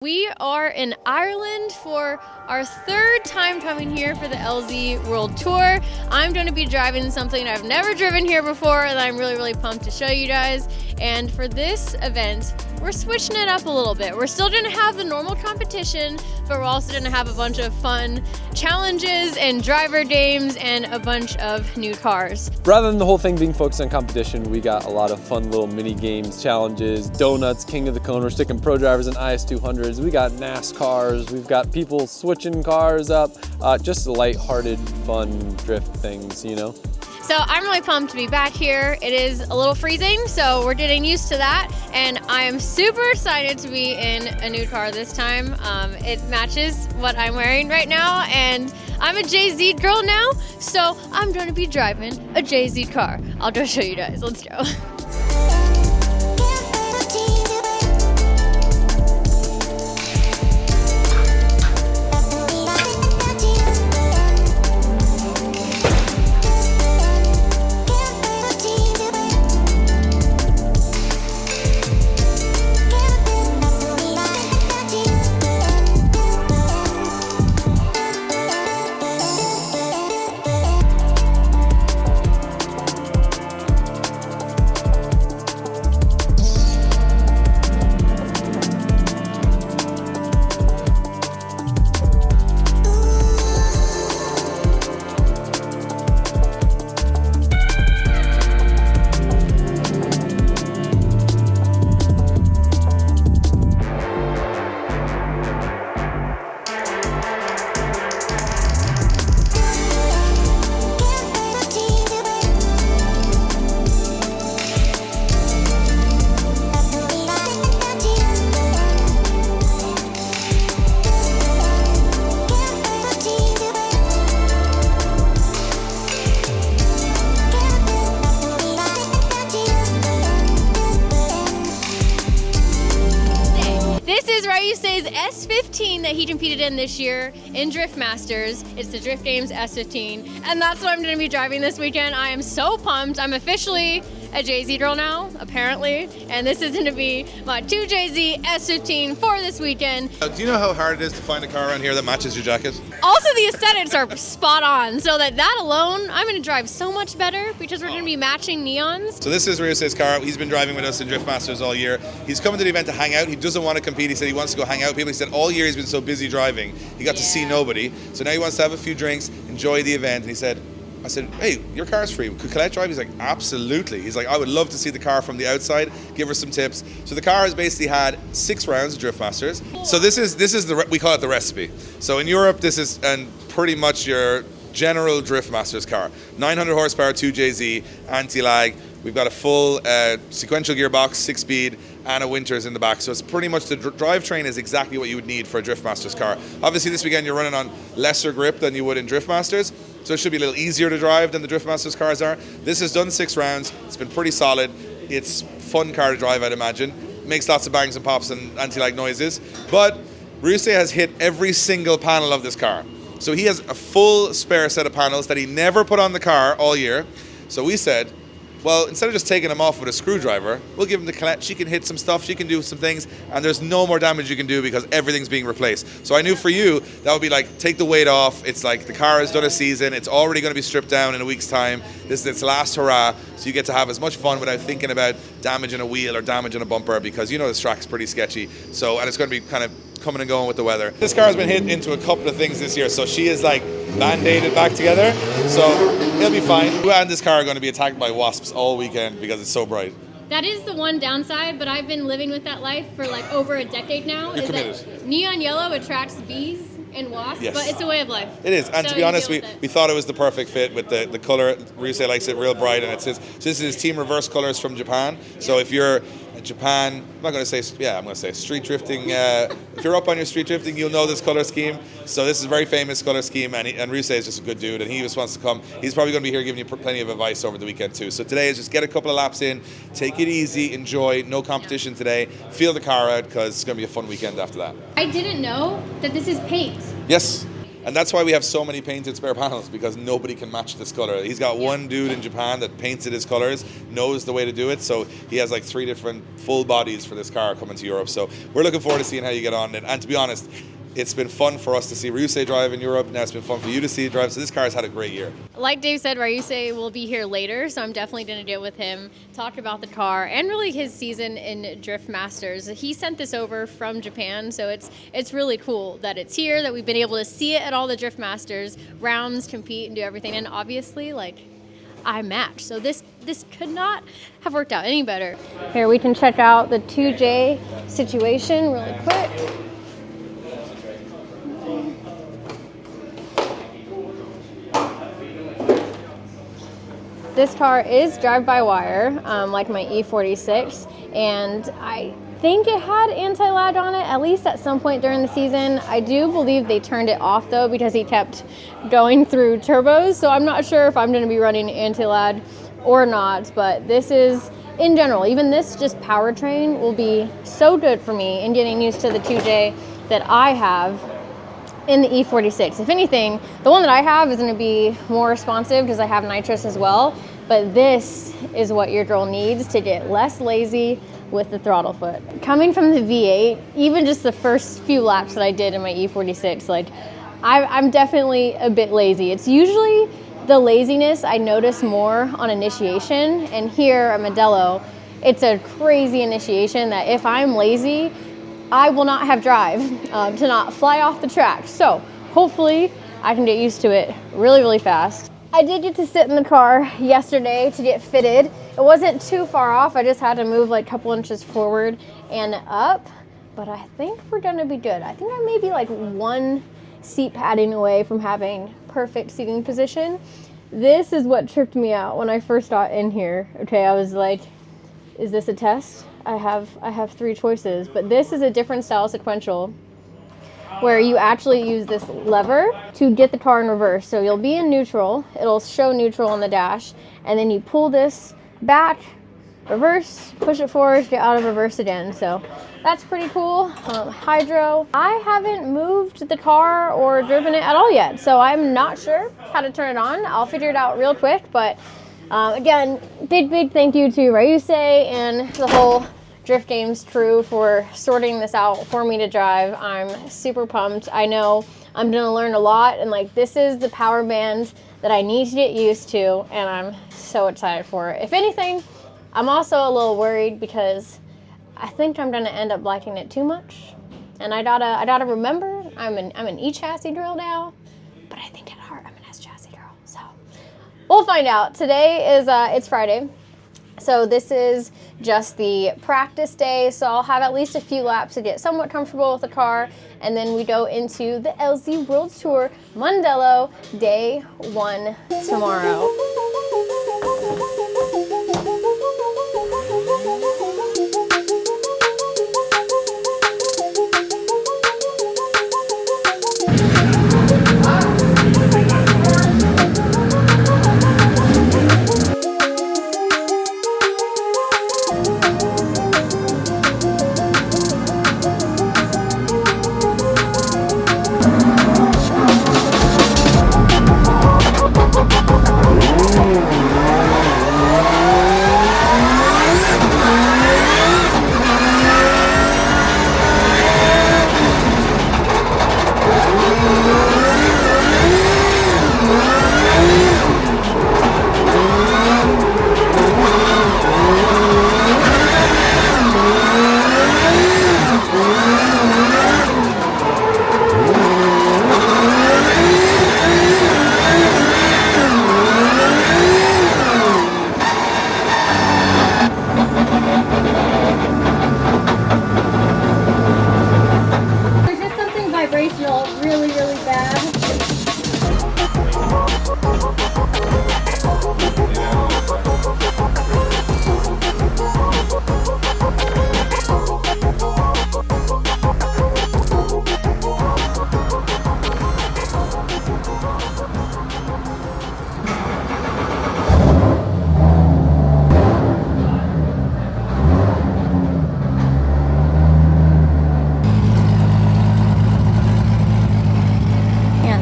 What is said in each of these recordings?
We are in Ireland for our third time coming here for the LZ World Tour. I'm going to be driving something I've never driven here before, and I'm really pumped to show you guys. And for this event, we're switching it up a little bit. We're still going to have the normal competition, but we're also going to have a bunch of fun challenges and driver games and a bunch of new cars. Rather than the whole thing being focused on competition, we got a lot of fun little mini games, challenges, donuts, king of the cone. We're sticking pro drivers in IS200s. We got NASCARs. We've got people switching cars up. Just light-hearted, fun drift things, you know? So I'm really pumped to be back here. It is a little freezing, so we're getting used to that. And I'm super excited to be in a new car this time. It matches what I'm wearing right now, and I'm a JZ girl now, so I'm going to be driving a JZ car. I'll just show you guys. Let's go. This is Ryusei's S15 that he competed in this year in Drift Masters. It's the Drift Games S15, and that's what I'm going to be driving this weekend. I am so pumped. I'm officially a JZ girl now, apparently, and this is going to be my 2JZ S15 for this weekend. Do you know how hard it is to find a car around here that matches your jacket? Also, the aesthetics are spot on, so that alone, I'm going to drive so much better because we're going to be matching neons. So this is Ryusei's car. He's been driving with us in Drift Masters all year. He's coming to the event to hang out. He doesn't want to compete. He said he wants to go hang out with people. He said all year he's been so busy driving, he got to see nobody. So now he wants to have a few drinks, enjoy the event, and he said, I said, hey, your car's free. Could Colette drive? He's like, absolutely. He's like, I would love to see the car from the outside, give her some tips. So the car has basically had 6 rounds of Drift Masters. So this is we call it the recipe. So in Europe, this is pretty much your general Drift Masters car. 900 horsepower, 2JZ, anti-lag. We've got a full sequential gearbox, 6-speed, and a Winters in the back. So it's pretty much the drivetrain is exactly what you would need for a Drift Masters car. Obviously this weekend you're running on lesser grip than you would in Drift Masters, so it should be a little easier to drive than the Drift Masters cars are. This has done 6 rounds. It's been pretty solid. It's a fun car to drive, I'd imagine. Makes lots of bangs and pops and anti-lag noises. But Ryusei has hit every single panel of this car. So he has a full spare set of panels that he never put on the car all year. So we said, well, instead of just taking them off with a screwdriver, we'll give them to Colette. She can hit some stuff, she can do some things, and there's no more damage you can do because everything's being replaced. So I knew for you, that would be like, take the weight off. It's like the car has done a season. It's already going to be stripped down in a week's time. This is its last hurrah. So you get to have as much fun without thinking about damaging a wheel or damaging a bumper because you know this track's pretty sketchy. So, and it's going to be kind of coming and going with the weather. This car has been hit into a couple of things this year, so she is like band-aided back together, so he'll be fine. You and this car are going to be attacked by wasps all weekend because it's so bright. That is the one downside, but I've been living with that life for like over a decade now. You're committed. That neon yellow attracts bees and wasps, yes. But it's a way of life. It is, and so to be honest, we thought it was the perfect fit with the color. Ryusei likes it real bright, and so this is his Team Reverse colors from Japan. So if you're in Japan, I'm going to say street drifting. If you're up on your street drifting, you'll know this color scheme. So this is a very famous color scheme, and Ryusei is just a good dude, and he just wants to come. He's probably going to be here giving you plenty of advice over the weekend too. So today is just get a couple of laps in, take it easy, enjoy, no competition today, feel the car out because it's going to be a fun weekend after that. I didn't know that this is paint. Yes. And that's why we have so many painted spare panels, because nobody can match this color. He's got one dude in Japan that paints it his colors, knows the way to do it. So he has like 3 different full bodies for this car coming to Europe. So we're looking forward to seeing how you get on. And to be honest, it's been fun for us to see Ryusei drive in Europe. Now it's been fun for you to see it drive. So this car has had a great year. Like Dave said, Ryusei will be here later, so I'm definitely going to deal with him, talk about the car, and really his season in Drift Masters. He sent this over from Japan, so it's really cool that it's here, that we've been able to see it at all the Drift Masters rounds, compete, and do everything. And obviously, like, I match. So this could not have worked out any better. Here we can check out the 2J situation really quick. This car is drive-by-wire, like my E46, and I think it had anti-lag on it, at least at some point during the season. I do believe they turned it off, though, because he kept going through turbos, so I'm not sure if I'm going to be running anti-lag or not, but this is, in general, even this just powertrain will be so good for me in getting used to the 2J that I have in the E46. If anything, the one that I have is going to be more responsive because I have nitrous as well, but this is what your girl needs to get less lazy with the throttle foot. Coming from the V8, even just the first few laps that I did in my E46, like I'm definitely a bit lazy. It's usually the laziness I notice more on initiation, and here at Modelo, it's a crazy initiation that if I'm lazy, I will not have drive to not fly off the track. So hopefully I can get used to it really, really fast. I did get to sit in the car yesterday to get fitted. It wasn't too far off. I just had to move like a couple inches forward and up, but I think we're gonna be good. I think I may be like one seat padding away from having perfect seating position. This is what tripped me out when I first got in here. Okay, I was like, is this a test? I have 3 choices, but this is a different style sequential where you actually use this lever to get the car in reverse. So you'll be in neutral, it'll show neutral on the dash, and then you pull this back, reverse, push it forward, get out of reverse again. So that's pretty cool. Hydro. I haven't moved the car or driven it at all yet, so I'm not sure how to turn it on. I'll figure it out real quick, but again, big thank you to Ryusei and the whole Drift Games crew for sorting this out for me to drive. I'm super pumped. I know I'm gonna learn a lot, and like this is the power band that I need to get used to, and I'm so excited for it. If anything, I'm also a little worried because I think I'm gonna end up liking it too much, and I gotta remember I'm an E chassis girl now, but I think at heart I'm an S chassis girl. So we'll find out. Today is it's Friday. So this is just the practice day, so I'll have at least a few laps to get somewhat comfortable with the car, and then we go into the LZ World Tour Mondello Day 1 tomorrow.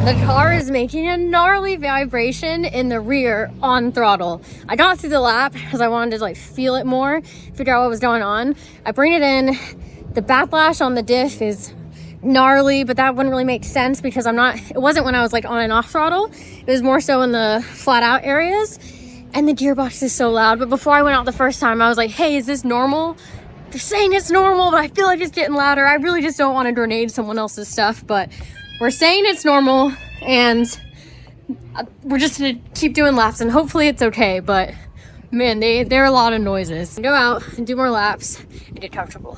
The car is making a gnarly vibration in the rear on throttle. I got through the lap because I wanted to like feel it more, figure out what was going on. I bring it in. The backlash on the diff is gnarly, but that wouldn't really make sense because it wasn't when I was like on and off throttle. It was more so in the flat out areas. And the gearbox is so loud. But before I went out the first time, I was like, hey, is this normal? They're saying it's normal, but I feel like it's getting louder. I really just don't want to grenade someone else's stuff, but we're saying it's normal, and we're just gonna keep doing laps, and hopefully it's okay. But man, there are a lot of noises. Go out and do more laps and get comfortable.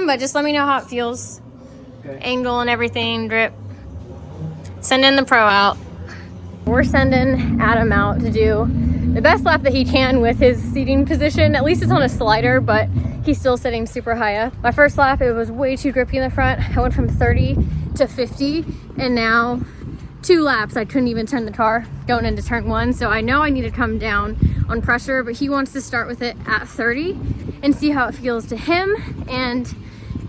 But just let me know how it feels. Okay. Angle and everything, drip. Send in the pro out. We're sending Adam out to do the best lap that he can with his seating position. At least it's on a slider, but he's still sitting super high up. My first lap, it was way too grippy in the front. I went from 30 to 50, and now 2 laps, I couldn't even turn the car going into turn 1. So I know I need to come down on pressure, but he wants to start with it at 30 and see how it feels to him. And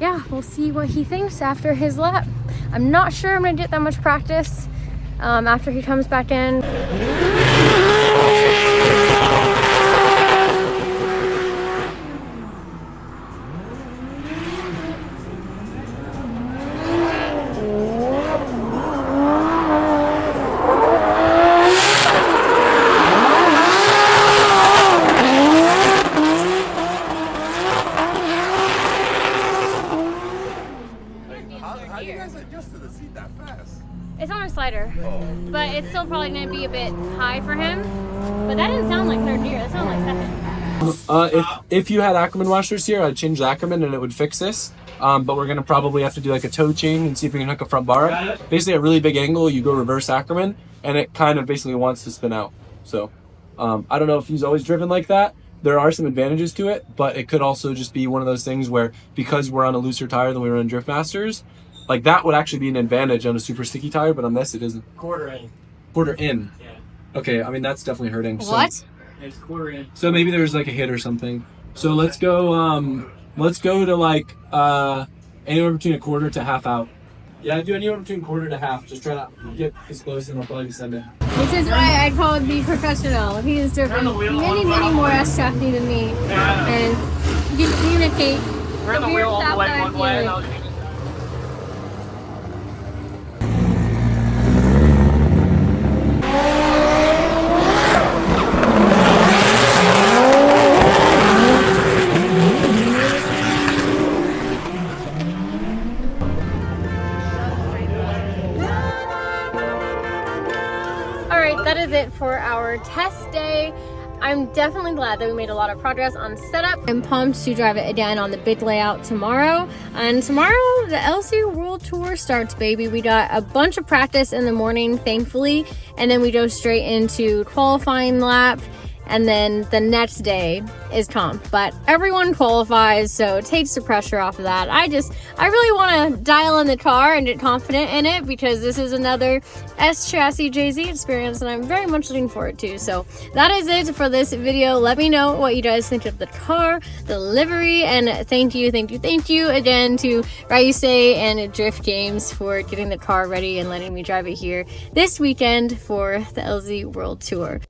yeah, we'll see what he thinks after his lap. I'm not sure I'm gonna get that much practice after he comes back in. It's on a slider, but it's still probably going to be a bit high for him. But that didn't sound like third gear, that sounded like second. If you had Ackerman washers here, I'd change the Ackerman and it would fix this. But we're going to probably have to do like a toe chain and see if we can hook a front bar up. Basically, at a really big angle, you go reverse Ackerman, and it kind of basically wants to spin out. So I don't know if he's always driven like that. There are some advantages to it, but it could also just be one of those things where because we're on a looser tire than we were on Drift Masters, like that would actually be an advantage on a super sticky tire, but on this it isn't. Quarter in. Quarter in? Yeah. Okay, I mean that's definitely hurting. What? So, It's quarter in. so maybe there's like a hit or something. So let's go to like anywhere between a quarter to half out. Yeah, do anywhere between quarter to half. Just try to get as close and I'll probably send it. This is why I call it be professional. He has driven many more S15 than me. And you can communicate Turn the wheel all the way one way. That is it for our test day. I'm definitely glad that we made a lot of progress on setup. I'm pumped to drive it again on the big layout tomorrow. And tomorrow, the LC World Tour starts, baby. We got a bunch of practice in the morning, thankfully, and then we go straight into qualifying lap. And then the next day is comp, but everyone qualifies, so it takes the pressure off of that. I really want to dial in the car and get confident in it because this is another S chassis JZ experience and I'm very much looking forward to. So that is it for this video. Let me know what you guys think of the car, the livery, and thank you again to Ryusei and Drift Games for getting the car ready and letting me drive it here this weekend for the LZ World Tour.